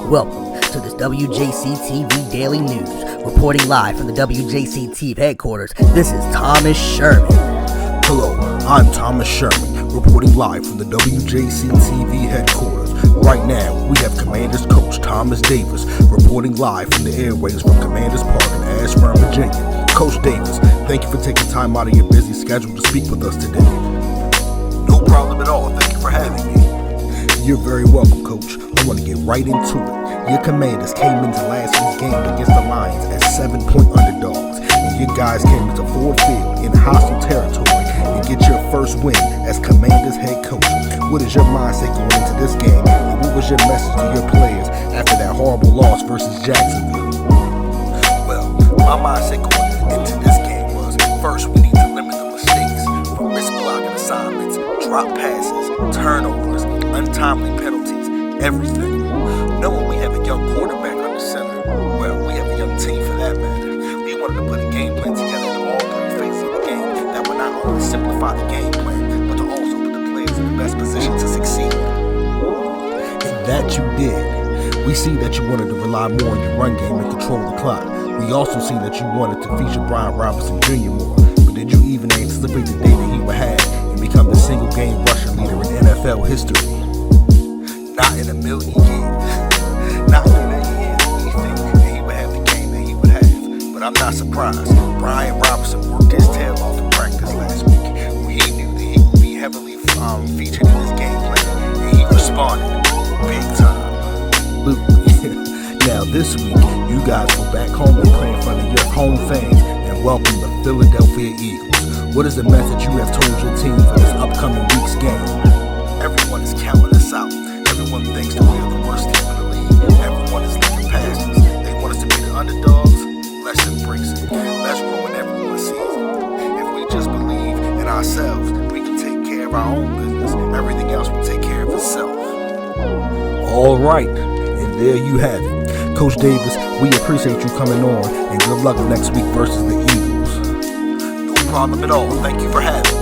Welcome to this WJC TV Daily News. Reporting live from the WJC TV headquarters, this is Thomas Sherman. Hello, I'm Thomas Sherman, reporting live from the WJC TV headquarters. Right now, we have Commanders coach Thomas Davis reporting live from the airways from Commanders Park in Ashburn, Virginia. Coach Davis, thank you for taking time out of your busy schedule to speak with us today. No problem at all. Thank you for having me. You're very welcome, Coach. I want to get right into it. Your Commanders came into last week's game against the Lions as 7-point underdogs, and your guys came into Ford Field in hostile territory and get your first win as Commanders head coach. What is your mindset going into this game, and what was your message to your players after that horrible loss versus Jacksonville? Well, my mindset going into this game was, first we need to limit the mistakes from risk blocking assignments, drop passes, turnovers, untimely penalties, everything. Knowing we have a young quarterback under center, well, we have a young team for that matter, we wanted to put a game plan together in all three phases of the game that would not only simplify the game plan, but to also put the players in the best position to succeed. And that you did. We see that you wanted to rely more on your run game and control the clock. We also see that you wanted to feature Brian Robinson Jr. more. But did you even anticipate the day that he would have and become the single game rusher leader in NFL history? Not in a million years. Not in a million years did we think that he would have the game that he would have. But I'm not surprised. Brian Robinson worked his tail off in practice last week. He knew that he would be heavily featured in this game plan, and he responded big time. Now this week, you guys go back home and play in front of your home fans and welcome the Philadelphia Eagles. What is the message you have told your team for this upcoming week's game? Everyone is counting us out. Everyone thinks that we are the worst team in the league. Everyone is looking past us. They want us to be the underdogs. Let's embrace it. Let's ruin everyone's season. If we just believe in ourselves, we can take care of our own business. Everything else will take care of itself. All right, and there you have it. Coach Davis, we appreciate you coming on, and good luck next week versus the Eagles. No problem at all. Thank you for having me.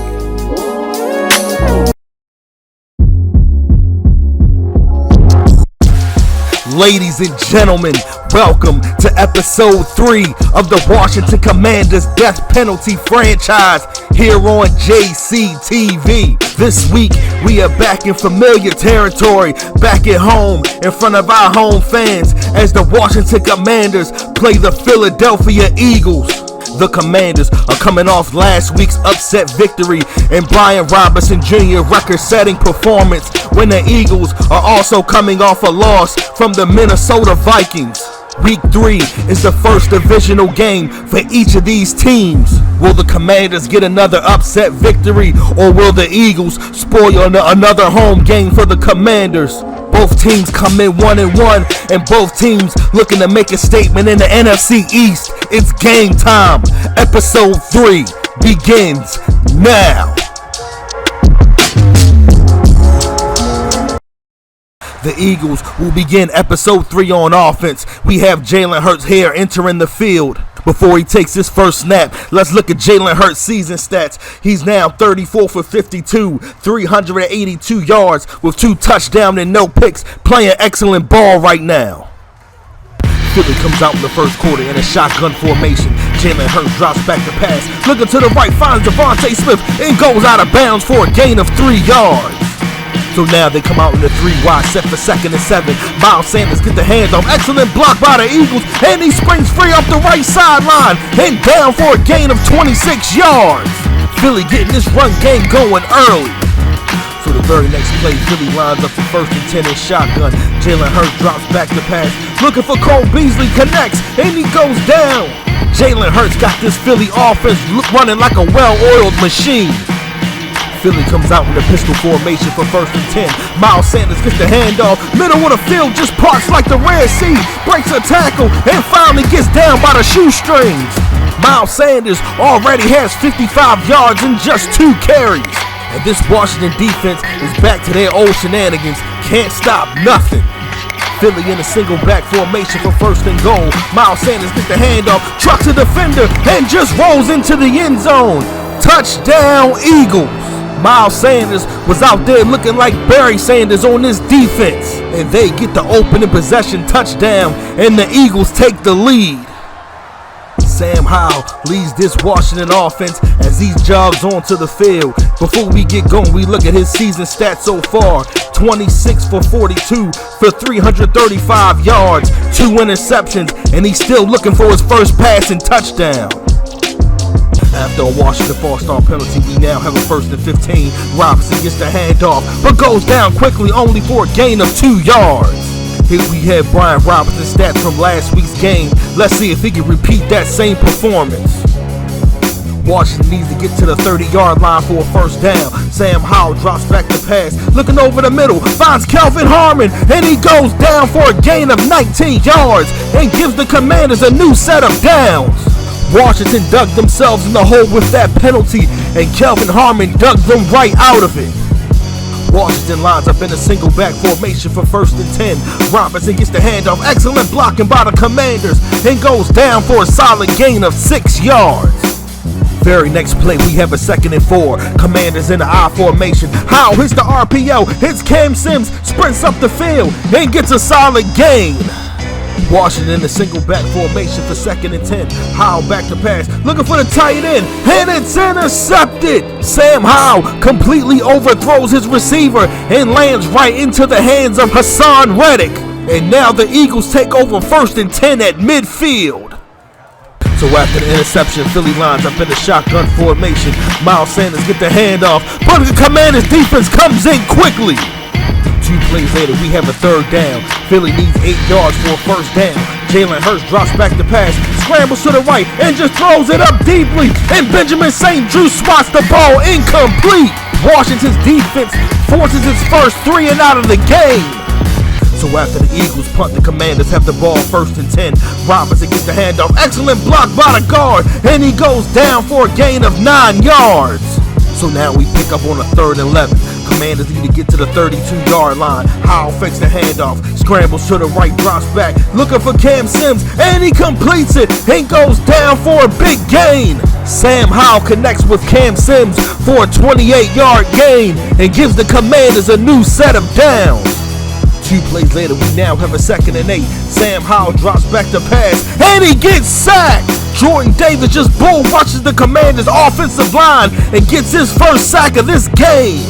Ladies and gentlemen, welcome to episode 3 of the Washington Commanders Death Penalty franchise here on JCTV. This week, we are back in familiar territory, back at home in front of our home fans as the Washington Commanders play the Philadelphia Eagles. The Commanders are coming off last week's upset victory and Brian Robinson Jr. record-setting performance when the Eagles are also coming off a loss from the Minnesota Vikings. Week 3 is the first divisional game for each of these teams. Will the Commanders get another upset victory, or will the Eagles spoil another home game for the Commanders? Both teams come in 1-1, and both teams looking to make a statement in the NFC East. It's game time. Episode 3 begins now. The Eagles will begin episode 3 on offense. We have Jalen Hurts here entering the field. Before he takes his first snap, let's look at Jalen Hurts' season stats. He's now 34 for 52, 382 yards with 2 touchdowns and no picks, playing excellent ball right now. Philly comes out in the first quarter in a shotgun formation. Jalen Hurts drops back to pass, looking to the right, finds Devontae Smith, and goes out of bounds for a gain of 3 yards. So now they come out in the 3-wide set for 2nd and 7. Miles Sanders gets the handoff. Excellent block by the Eagles. And he springs free off the right sideline and down for a gain of 26 yards. Philly getting this run game going early. So the very next play, Philly lines up for 1st and 10 in shotgun. Jalen Hurts drops back to pass. Looking for Cole Beasley, connects, and he goes down. Jalen Hurts got this Philly offense running like a well-oiled machine. Philly comes out in the pistol formation for 1st and 10. Miles Sanders gets the handoff. Middle of the field just parts like the Red Sea. Breaks a tackle and finally gets down by the shoestrings. Miles Sanders already has 55 yards in just 2 carries. And this Washington defense is back to their old shenanigans. Can't stop nothing. Philly in a single back formation for 1st and goal. Miles Sanders gets the handoff, trucks a defender, and just rolls into the end zone. Touchdown, Eagles. Miles Sanders was out there looking like Barry Sanders on this defense. And they get the opening possession touchdown, and the Eagles take the lead. Sam Howell leads this Washington offense as he jogs onto the field. Before we get going, we look at his season stats so far. 26 for 42 for 335 yards, 2 interceptions, and he's still looking for his first passing touchdown. After a Washington false-start penalty, we now have a 1st and 15. Robinson gets the handoff, but goes down quickly only for a gain of 2 yards. Here we have Brian Robinson's stats from last week's game. Let's see if he can repeat that same performance. Washington needs to get to the 30-yard line for a first down. Sam Howell drops back the pass, looking over the middle, finds Kelvin Harmon, and he goes down for a gain of 19 yards and gives the Commanders a new set of downs. Washington dug themselves in the hole with that penalty, and Kelvin Harmon dug them right out of it. Washington lines up in a single back formation for 1st and 10. Robinson gets the handoff, excellent blocking by the Commanders, and goes down for a solid gain of 6 yards. Very next play, we have a 2nd and 4. Commanders in the I formation. Howell hits the RPO, hits Cam Sims, sprints up the field, and gets a solid gain. Washington in a single back formation for 2nd and 10. Howell back to pass, looking for the tight end, and it's intercepted. Sam Howell completely overthrows his receiver and lands right into the hands of Hassan Reddick. And now the Eagles take over 1st and 10 at midfield. So after the interception, Philly lines up in the shotgun formation. Miles Sanders get the handoff, but the Commanders defense comes in quickly. 2 plays later, we have a 3rd down. Philly needs 8 yards for a first down. Jalen Hurts drops back the pass, scrambles to the right, and just throws it up deeply. And Benjamin St. Juste swats the ball incomplete. Washington's defense forces its first 3 and out of the game. So after the Eagles punt, the Commanders have the ball 1st and 10. Robinson gets the handoff, excellent block by the guard, and he goes down for a gain of 9 yards. So now we pick up on a 3rd and 11. Commanders need to get to the 32-yard line. Howell fakes the handoff, scrambles to the right, drops back, looking for Cam Sims, and he completes it and goes down for a big gain. Sam Howell connects with Cam Sims for a 28-yard gain and gives the Commanders a new set of downs. 2 plays later, we now have a 2nd and 8. Sam Howell drops back the pass, and he gets sacked. Jordan Davis just bull rushes the Commanders' offensive line and gets his first sack of this game.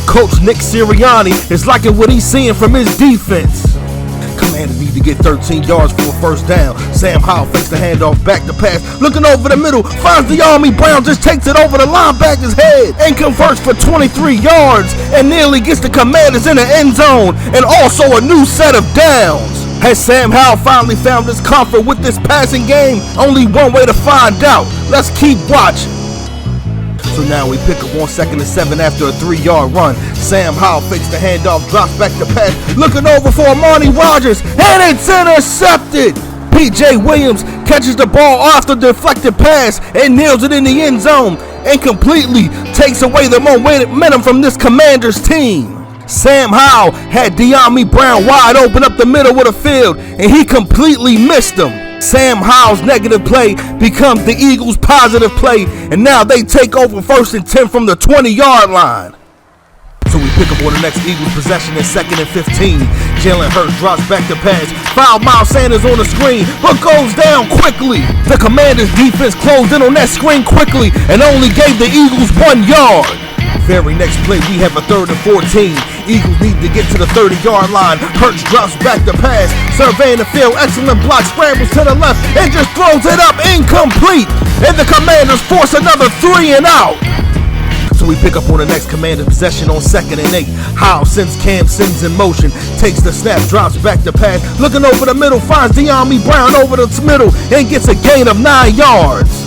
Coach Nick Sirianni is liking what he's seeing from his defense. Commanders need to get 13 yards for a first down. Sam Howell fakes the handoff, back to pass, looking over the middle, finds the Army Brown, just takes it over the linebacker's head and converts for 23 yards and nearly gets the Commanders in the end zone and also a new set of downs. Has Sam Howell finally found his comfort with this passing game? Only one way to find out. Let's keep watching. So now we pick up on 2nd and 7 after a 3-yard run. Sam Howell fakes the handoff, drops back the pass, looking over for Amani Rodgers, and it's intercepted. P.J. Williams catches the ball off the deflected pass and nails it in the end zone and completely takes away the momentum from this Commanders team. Sam Howell had De'Ami Brown wide open up the middle of the field, and he completely missed him. Sam Howell's negative play becomes the Eagles' positive play, and now they take over 1st and 10 from the 20-yard line. So we pick up on the next Eagles possession in 2nd and 15. Jalen Hurts drops back the pass, fouled Miles Sanders on the screen, but goes down quickly. The Commanders' defense closed in on that screen quickly and only gave the Eagles 1 yard. Very next play, we have a 3rd and 14. Eagles need to get to the 30-yard line. Hurts drops back the pass, surveying the field, excellent block, scrambles to the left, and just throws it up incomplete. And the Commanders force another 3 and out. So we pick up on the next Commanders possession on 2nd and 8. Howell sends Cam Sims in motion, takes the snap, drops back the pass, looking over the middle, finds De'Ami Brown over the middle, and gets a gain of 9 yards.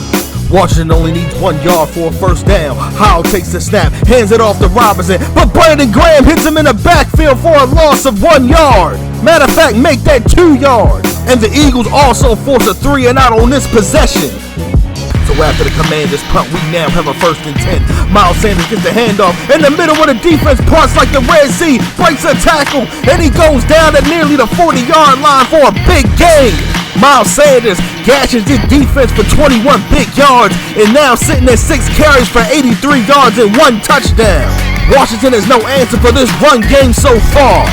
Washington only needs 1 yard for a first down. Howell takes the snap, hands it off to Robinson, but Brandon Graham hits him in the backfield for a loss of 1 yard. Matter of fact, make that 2 yards. And the Eagles also force a 3 and out on this possession. So after the Commanders punt, we now have a 1st and 10. Miles Sanders gets the handoff in the middle where the defense parts like the Red Sea, breaks a tackle, and he goes down at nearly the 40-yard line for a big gain. Miles Sanders gashes his defense for 21 big yards and now sitting at 6 carries for 83 yards and 1 touchdown. Washington has no answer for this run game so far.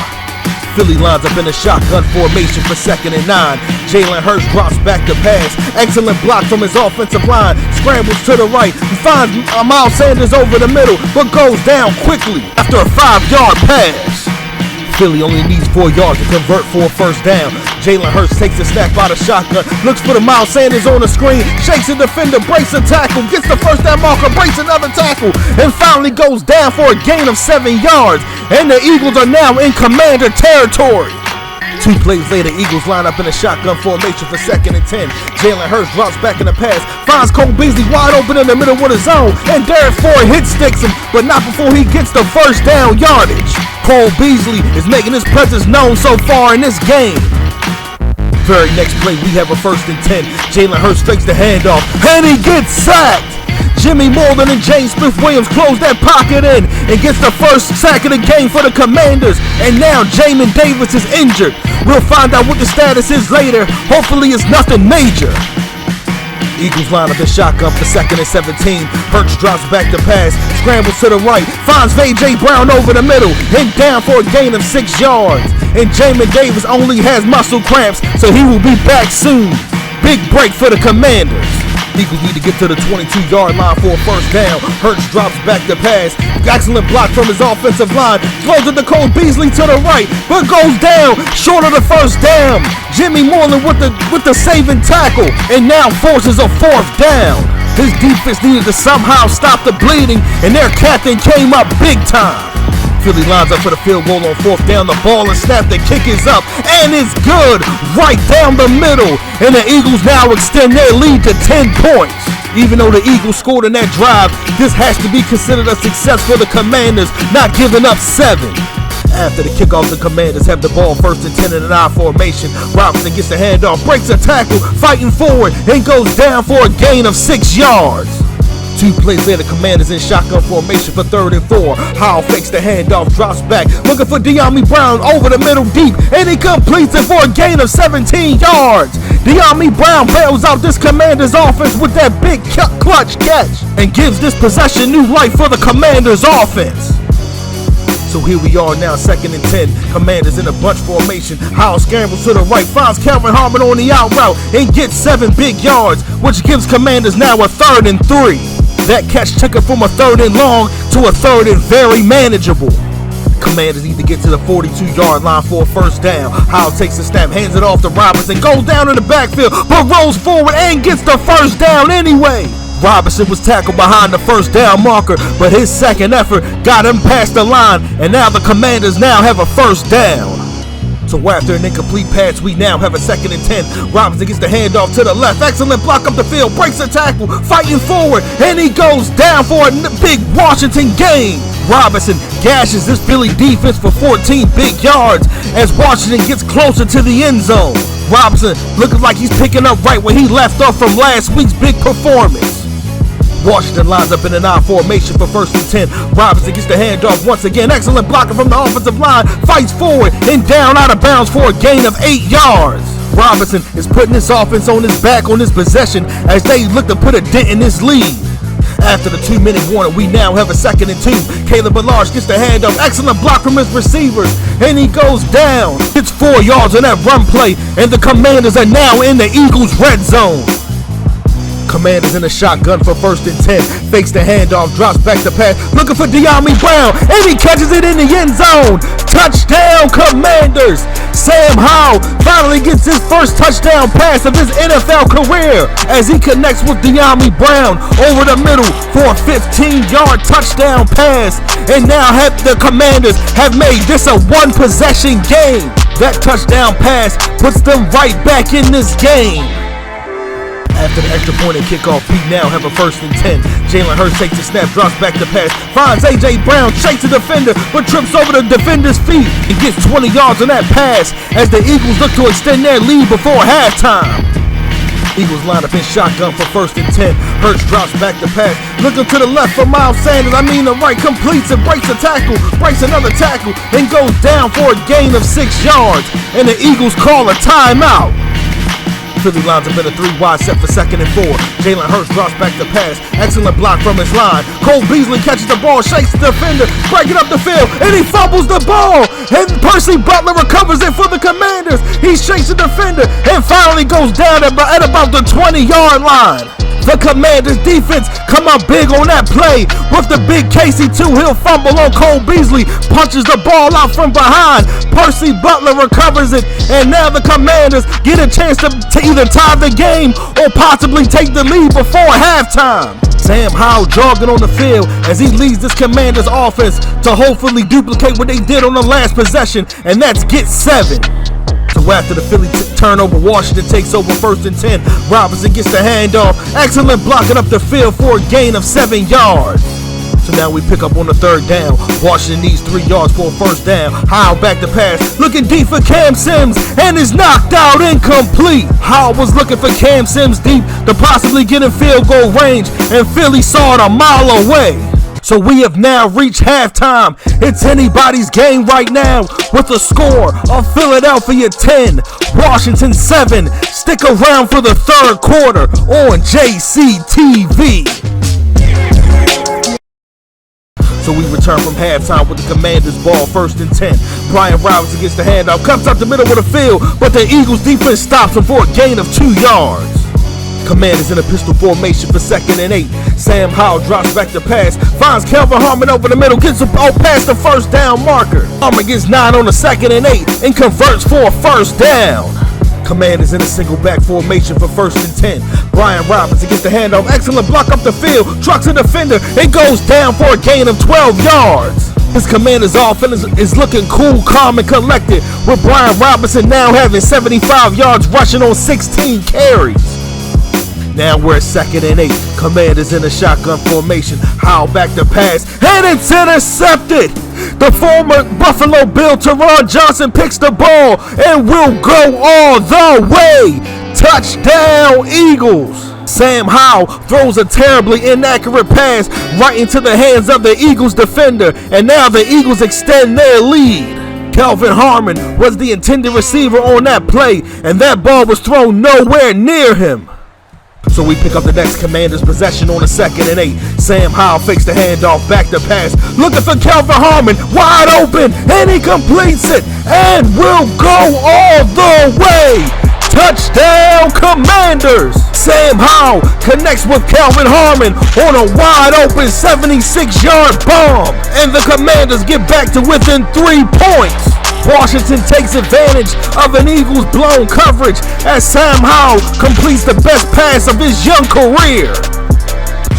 Philly lines up in a shotgun formation for 2nd and 9. Jalen Hurts drops back to pass. Excellent block from his offensive line. Scrambles to the right. He finds Miles Sanders over the middle, but goes down quickly after a 5-yard pass. Philly only needs 4 yards to convert for a first down. Jalen Hurts takes a snap out of shotgun, looks for the Miles Sanders on the screen, shakes a defender, breaks a tackle, gets the first down marker, breaks another tackle, and finally goes down for a gain of 7 yards. And the Eagles are now in Commander territory. 2 plays later, Eagles line up in a shotgun formation for 2nd and 10. Jalen Hurts drops back in the pass, finds Cole Beasley wide open in the middle with his own, and Derek Ford hit sticks him, but not before he gets the first down yardage. Cole Beasley is making his presence known so far in this game. Very next play, we have a 1st and 10. Jalen Hurts fakes the handoff, and he gets sacked. Jimmy Morgan and James Smith-Williams close that pocket in and gets the first sack of the game for the Commanders. And now Jamin Davis is injured. We'll find out what the status is later. Hopefully it's nothing major. Eagles line up in shotgun for 2nd and 17. Hurts drops back to pass, scrambles to the right, finds A.J. Brown over the middle, and down for a gain of 6 yards. And Jamin Davis only has muscle cramps, so he will be back soon. Big break for the Commanders. Eagles need to get to the 22-yard line for a first down. Hurts drops back to pass. Excellent block from his offensive line. Throws it to Cole Beasley to the right, but goes down short of the first down. Jimmy Moreland with the saving tackle, and now forces a 4th down. His defense needed to somehow stop the bleeding, and their captain came up big time. Philly lines up for the field goal on 4th down. The ball is snapped. The kick is up, and it's good right down the middle. And the Eagles now extend their lead to 10 points. Even though the Eagles scored in that drive, this has to be considered a success for the Commanders, not giving up 7. After the kickoff, the Commanders have the ball 1st and 10 in an I formation. Robinson gets the handoff, breaks a tackle, fighting forward, and goes down for a gain of 6 yards. 2 plays later, Commanders in shotgun formation for 3rd and 4. Howell fakes the handoff, drops back, looking for De'Ami Brown over the middle deep, and he completes it for a gain of 17 yards. De'Ami Brown bails out this Commanders offense with that big clutch catch and gives this possession new life for the Commanders offense. So here we are now, 2nd and 10. Commanders in a bunch formation. Howell scrambles to the right, finds Calvin Harmon on the out route, and gets 7 big yards, which gives Commanders now a 3rd and 3. That catch took it from a 3rd and long to a 3rd and very manageable. Commanders need to get to the 42-yard line for a first down. Howell takes the snap, hands it off to Robinson, goes down in the backfield, but rolls forward and gets the first down anyway. Robinson was tackled behind the first down marker, but his second effort got him past the line, and now the Commanders now have a first down. So after an incomplete pass, we now have a 2nd and 10. Robinson gets the handoff to the left. Excellent block up the field. Breaks the tackle. Fighting forward. And he goes down for a big Washington gain. Robinson gashes this Philly defense for 14 big yards as Washington gets closer to the end zone. Robinson looking like he's picking up right where he left off from last week's big performance. Washington lines up in an I formation for 1st and 10. Robinson gets the handoff once again. Excellent blocking from the offensive line. Fights forward and down out of bounds for a gain of 8 yards. Robinson is putting this offense on his back on this possession as they look to put a dent in this lead. After the 2-minute warning, we now have a 2nd and 2. Caleb Ballage gets the handoff. Excellent block from his receivers, and he goes down. It's 4 yards on that run play, and the Commanders are now in the Eagles' red zone. Commanders in a shotgun for 1st and 10. Fakes the handoff, drops back to pass, looking for De'Ami Brown, and he catches it in the end zone. Touchdown, Commanders! Sam Howell finally gets his first touchdown pass of his NFL career as he connects with De'Ami Brown over the middle for a 15-yard touchdown pass. And now the Commanders have made this a one-possession game. That touchdown pass puts them right back in this game. After the extra point and kickoff, we now have a 1st and 10. Jalen Hurts takes the snap, drops back to pass, finds A.J. Brown, shakes the defender, but trips over the defender's feet and gets 20 yards on that pass as the Eagles look to extend their lead before halftime. Eagles line up in shotgun for 1st and 10. Hurts drops back to pass, looking to the left for Miles Sanders. The right, completes and breaks a tackle, breaks another tackle, and goes down for a gain of 6 yards. And the Eagles call a timeout. Philly lines up in a 3 wide set for 2nd and 4. Jalen Hurts drops back the pass. Excellent block from his line. Cole Beasley catches the ball, shakes the defender, breaking up the field, and he fumbles the ball. And Percy Butler recovers it for the Commanders. He shakes the defender and finally goes down at about the 20-yard line. The Commanders defense come out big on that play with the big Casey 2-hill fumble on Cole Beasley, punches the ball out from behind. Percy Butler recovers it, and now the Commanders get a chance to either tie the game or possibly take the lead before halftime. Sam Howell jogging on the field as he leads this Commanders offense to hopefully duplicate what they did on the last possession, and that's get 7. So after the Philly turnover, Washington takes over 1st and 10. Robinson gets the handoff. Excellent blocking up the field for a gain of 7 yards. So now we pick up on the 3rd down. Washington needs 3 yards for a 1st down. Howell back to pass. Looking deep for Cam Sims and is knocked out incomplete. Howell was looking for Cam Sims deep to possibly get in field goal range, and Philly saw it a mile away. So we have now reached halftime. It's anybody's game right now with a score of Philadelphia 10, Washington 7. Stick around for the 3rd quarter on JCTV. So we return from halftime with the Commanders ball, 1st and 10. Brian Robinson gets the handoff, comes up the middle of the field, but the Eagles defense stops him for a gain of 2 yards. Commanders in a pistol formation for 2nd and 8. Sam Howell drops back the pass, finds Kelvin Harmon over the middle, gets the ball past the 1st down marker. Harmon gets 9 on the 2nd and 8 and converts for a 1st down. Commanders in a single back formation for 1st and 10. Brian Robinson gets the handoff, excellent block up the field, trucks a defender, and goes down for a gain of 12 yards. His Commanders offense is looking cool, calm, and collected, with Brian Robinson now having 75 yards rushing on 16 carries. Now we're at 2nd and 8. Commanders in a shotgun formation. Howell back to pass, and it's intercepted. The former Buffalo Bill Teron Johnson picks the ball and will go all the way. Touchdown, Eagles. Sam Howell throws a terribly inaccurate pass right into the hands of the Eagles defender, and now the Eagles extend their lead. Kelvin Harmon was the intended receiver on that play, and that ball was thrown nowhere near him. So we pick up the next Commanders possession on the 2nd and 8. Sam Howell fakes the handoff, back to pass, looking for Kelvin Harmon, wide open, and he completes it, and will go all the way. Touchdown, Commanders! Sam Howell connects with Kelvin Harmon on a wide open 76-yard bomb, and the Commanders get back to within 3 points. Washington takes advantage of an Eagles blown coverage as Sam Howell completes the best pass of his young career.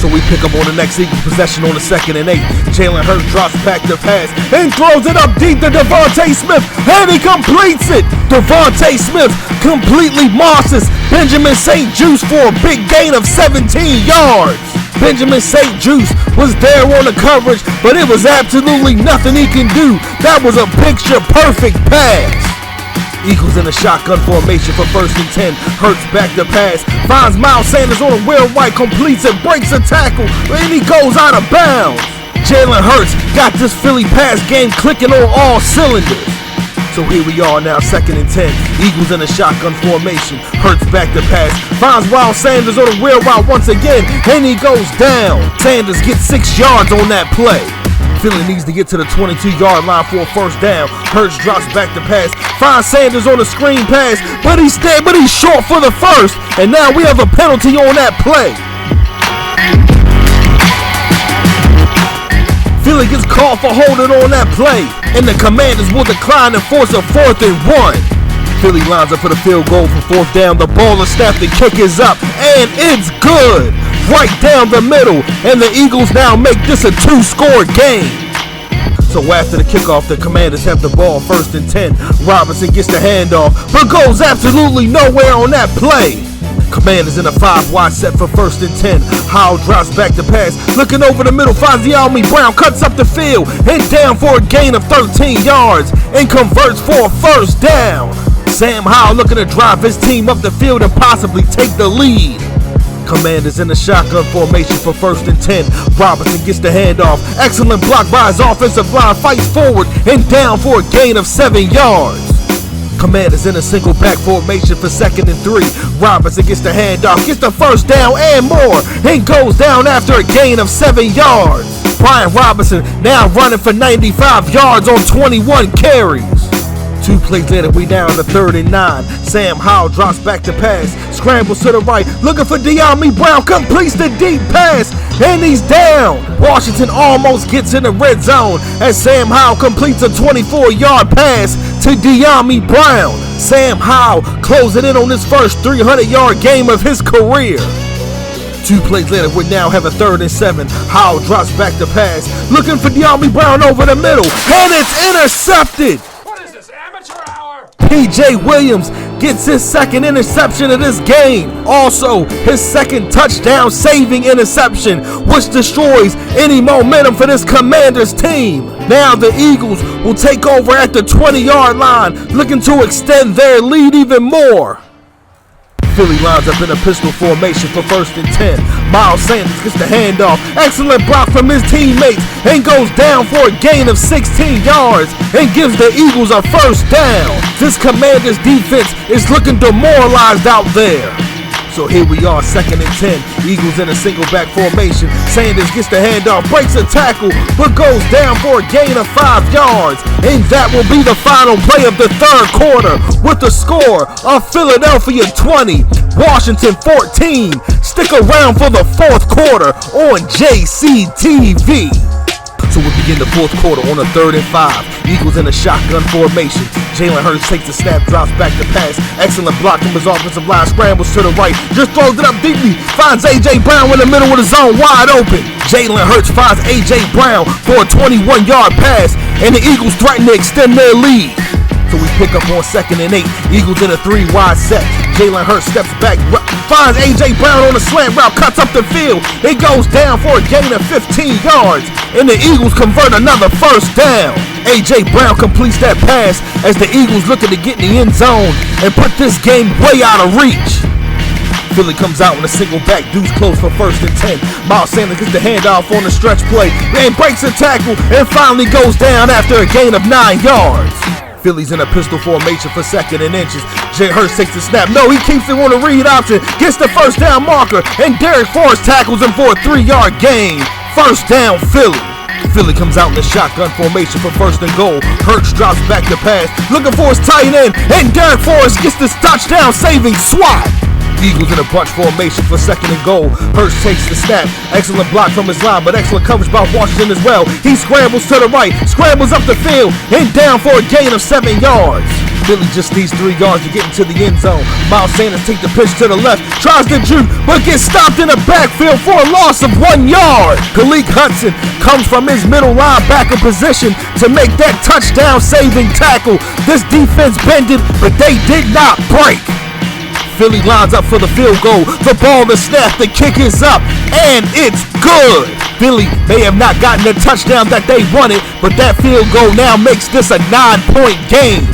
So we pick up on the next Eagles possession on the 2nd and 8. Jalen Hurts drops back to pass and throws it up deep to Devontae Smith, and he completes it. Devontae Smith completely mosses Benjamin St. Juste for a big gain of 17 yards. Benjamin St. Juste was there on the coverage, but it was absolutely nothing he can do. That was a picture-perfect pass. Eagles in a shotgun formation for 1st and 10. Hurts back to pass, finds Miles Sanders on a wheel right, completes it, breaks a tackle, and he goes out of bounds. Jalen Hurts got this Philly pass game clicking on all cylinders. So here we are now, 2nd and 10. Eagles in a shotgun formation. Hurts back to pass, finds Miles Sanders on a wheel route once again, and he goes down. Sanders gets 6 yards on that play. Philly needs to get to the 22-yard line for a 1st down. Hurts drops back to pass, finds Sanders on a screen pass, but he's short for the 1st, and now we have a penalty on that play. Philly gets called for holding on that play, and the Commanders will decline and force a 4th and 1. Philly lines up for the field goal for 4th down. The ball is snapped, the kick is up, and it's good. Right down the middle, and the Eagles now make this a 2-score game. So after the kickoff, the Commanders have the ball, 1st and 10. Robinson gets the handoff, but goes absolutely nowhere on that play. Commanders in a 5-wide set for 1st and 10. Howell drops back to pass, looking over the middle, finds De'Ami Brown, cuts up the field, and down for a gain of 13 yards, and converts for a 1st down. Sam Howell looking to drive his team up the field and possibly take the lead. Commanders in the shotgun formation for 1st and 10. Robinson gets the handoff. Excellent block by his offensive line. Fights forward and down for a gain of 7 yards. Commanders in a single back formation for 2nd and 3. Robinson gets the handoff, gets the first down and more, and goes down after a gain of 7 yards. Brian Robinson now running for 95 yards on 21 carries. 2 plays later, we down to 3rd and 9. Sam Howell drops back to pass, scrambles to the right, looking for De'Ami Brown, completes the deep pass, and he's down. Washington almost gets in the red zone as Sam Howell completes a 24-yard pass to De'Ami Brown. Sam Howell closing in on his first 300-yard game of his career. 2 plays later, we now have a 3rd and 7. Howell drops back to pass, looking for De'Ami Brown over the middle, and it's intercepted. P.J. Williams gets his 2nd interception of this game. Also, his 2nd touchdown-saving interception, which destroys any momentum for this Commanders team. Now the Eagles will take over at the 20-yard line, looking to extend their lead even more. Philly lines up in a pistol formation for 1st and 10. Miles Sanders gets the handoff. Excellent block from his teammates and goes down for a gain of 16 yards and gives the Eagles a first down. This Commanders defense is looking demoralized out there. So here we are, 2nd and 10. Eagles in a single back formation. Sanders gets the handoff, breaks a tackle, but goes down for a gain of 5 yards. And that will be the final play of the 3rd quarter with the score of Philadelphia 20, Washington 14. Stick around for the 4th quarter on JCTV. So we begin the 4th quarter on a 3rd and 5. Eagles in a shotgun formation. Jalen Hurts takes the snap, drops back to pass. Excellent block from his offensive line. Scrambles to the right, just throws it up deeply. Finds A.J. Brown in the middle of the zone, wide open. Jalen Hurts finds A.J. Brown for a 21-yard pass, and the Eagles threaten to extend their lead. So we pick up on 2nd and 8. Eagles in a 3-wide set. Jalen Hurts steps back, finds A.J. Brown on a slant route, cuts up the field. It goes down for a gain of 15 yards, and the Eagles convert another first down. A.J. Brown completes that pass as the Eagles looking to get in the end zone and put this game way out of reach. Philly comes out in a single back, deuce close for 1st and 10. Miles Sanders gets the handoff on the stretch play, and breaks a tackle and finally goes down after a gain of 9 yards. Philly's in a pistol formation for 2nd and inches. Jay Hurts takes the snap. No, he keeps it on a read option. Gets the first down marker. And Derek Forrest tackles him for a 3-yard gain. First down, Philly. Philly comes out in the shotgun formation for 1st and goal. Hurts drops back to pass. Looking for his tight end. And Derek Forrest gets this touchdown-saving swat. Eagles in a bunch formation for 2nd and goal. Hurts takes the snap. Excellent block from his line, but excellent coverage by Washington as well. He scrambles to the right, scrambles up the field, and down for a gain of 7 yards. Philly just needs 3 yards to get into the end zone. Miles Sanders takes the pitch to the left, tries to juke, but gets stopped in the backfield for a loss of 1 yard. Khaleke Hudson comes from his middle linebacker position to make that touchdown-saving tackle. This defense bended, but they did not break. Philly lines up for the field goal. The ball is snapped, the kick is up, and it's good. Philly may have not gotten the touchdown that they wanted, but that field goal now makes this a 9-point game.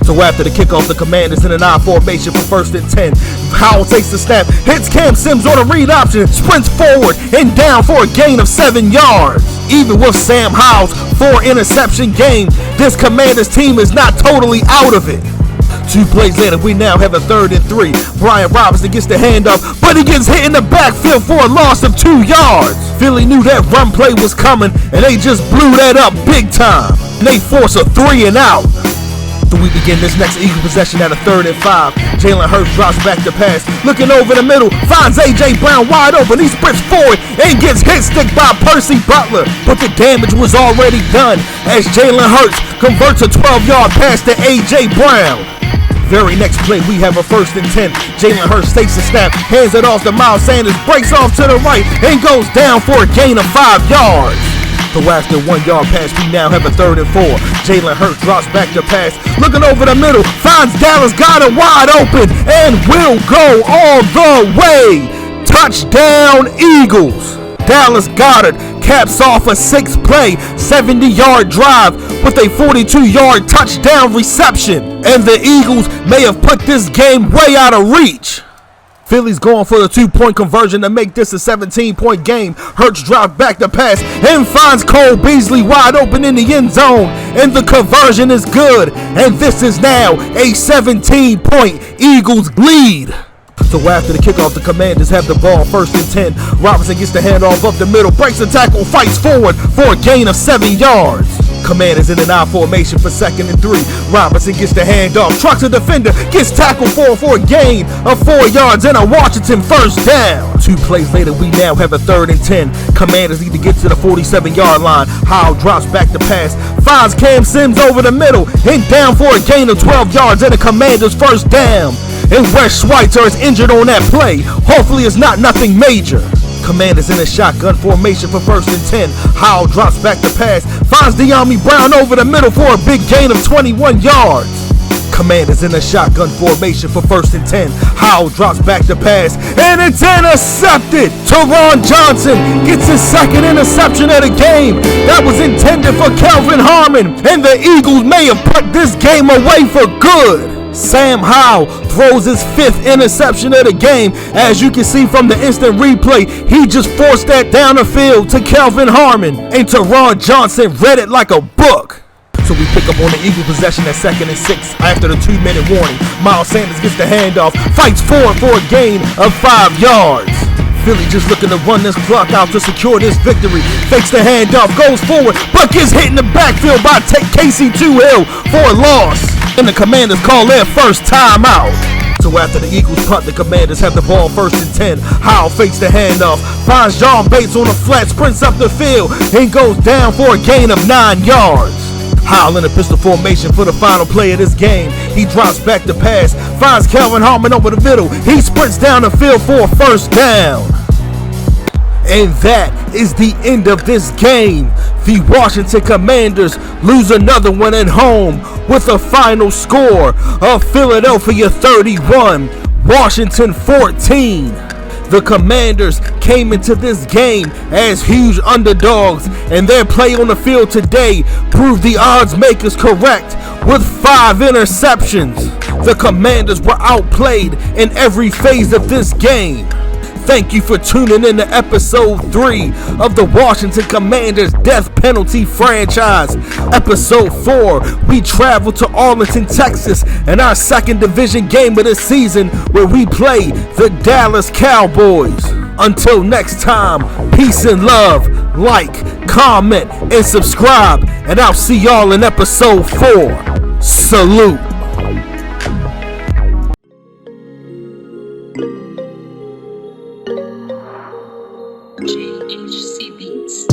So after the kickoff, the Commanders in an I formation for 1st and 10. Howell takes the snap, hits Cam Sims on a read option, sprints forward and down for a gain of 7 yards. Even with Sam Howell's 4-interception game, this Commanders team is not totally out of it. 2 plays later, we now have a 3rd and 3. Brian Robinson gets the handoff, but he gets hit in the backfield for a loss of 2 yards. Philly knew that run play was coming, and they just blew that up big time. And they force a 3 and out. So we begin this next Eagle possession at a 3rd and 5. Jalen Hurts drops back to pass, looking over the middle, finds A.J. Brown wide open. He sprints forward and gets hit stick by Percy Butler. But the damage was already done as Jalen Hurts converts a 12-yard pass to A.J. Brown. Very next play, we have a 1st and 10. Jalen Hurts takes the snap, hands it off to Miles Sanders, breaks off to the right, and goes down for a gain of 5 yards. So after a 1-yard pass, we now have a 3rd and 4. Jalen Hurts drops back to pass, looking over the middle, finds Dallas Goedert wide open, and will go all the way. Touchdown, Eagles. Dallas Goedert caps off a 6-play, 70-yard drive with a 42-yard touchdown reception. And the Eagles may have put this game way out of reach. Philly's going for the 2-point conversion to make this a 17-point game. Hurts drops back the pass and finds Cole Beasley wide open in the end zone. And the conversion is good. And this is now a 17-point Eagles lead. So after the kickoff, the Commanders have the ball 1st and 10. Robinson gets the handoff up the middle, breaks the tackle, fights forward for a gain of 7 yards. Commanders in an I formation for 2nd and 3. Robinson gets the handoff, trucks a defender, gets tackled for a gain of 4 yards and a Washington 1st down. 2 plays later, we now have a 3rd and 10. Commanders need to get to the 47-yard line. Howell drops back the pass, finds Cam Sims over the middle and down for a gain of 12 yards and the Commanders 1st down. And Wes Schweitzer is injured on that play. Hopefully it's not nothing major. Commanders in a shotgun formation for 1st and 10. Howell drops back the pass, finds De'Ami Brown over the middle for a big gain of 21 yards. Commanders in a shotgun formation for 1st and 10. Howell drops back the pass, and it's intercepted. Teron Johnson gets his 2nd interception of the game. That was intended for Kelvin Harmon, and the Eagles may have put this game away for good. Sam Howell throws his 5th interception of the game. As you can see from the instant replay, he just forced that down the field to Kelvin Harmon, and Teron Johnson read it like a book. So we pick up on the Eagle possession at 2nd and 6 after the 2-minute warning. Miles Sanders gets the handoff, fights forward for a gain of 5 yards. Philly just looking to run this clock out to secure this victory. Fakes the handoff, goes forward, but gets hit in the backfield by Casey Hill for a loss. And the Commanders call their first timeout. So after the Eagles punt, the Commanders have the ball 1st and 10. Howell fakes the handoff, finds John Bates on the flat, sprints up the field, and goes down for a gain of 9 yards. Howell in a pistol formation for the final play of this game. He drops back the pass, finds Kelvin Harmon over the middle. He sprints down the field for a 1st down. And that is the end of this game. The Washington Commanders lose another one at home with a final score of Philadelphia 31, Washington 14. The Commanders came into this game as huge underdogs, and their play on the field today proved the odds makers correct with 5 interceptions. The Commanders were outplayed in every phase of this game. Thank you for tuning in to episode 3 of the Washington Commanders Death Penalty franchise. Episode 4, we travel to Arlington, Texas, in our 2nd division game of the season where we play the Dallas Cowboys. Until next time, peace and love, like, comment, and subscribe, and I'll see y'all in episode 4. Salute. JHC Beats.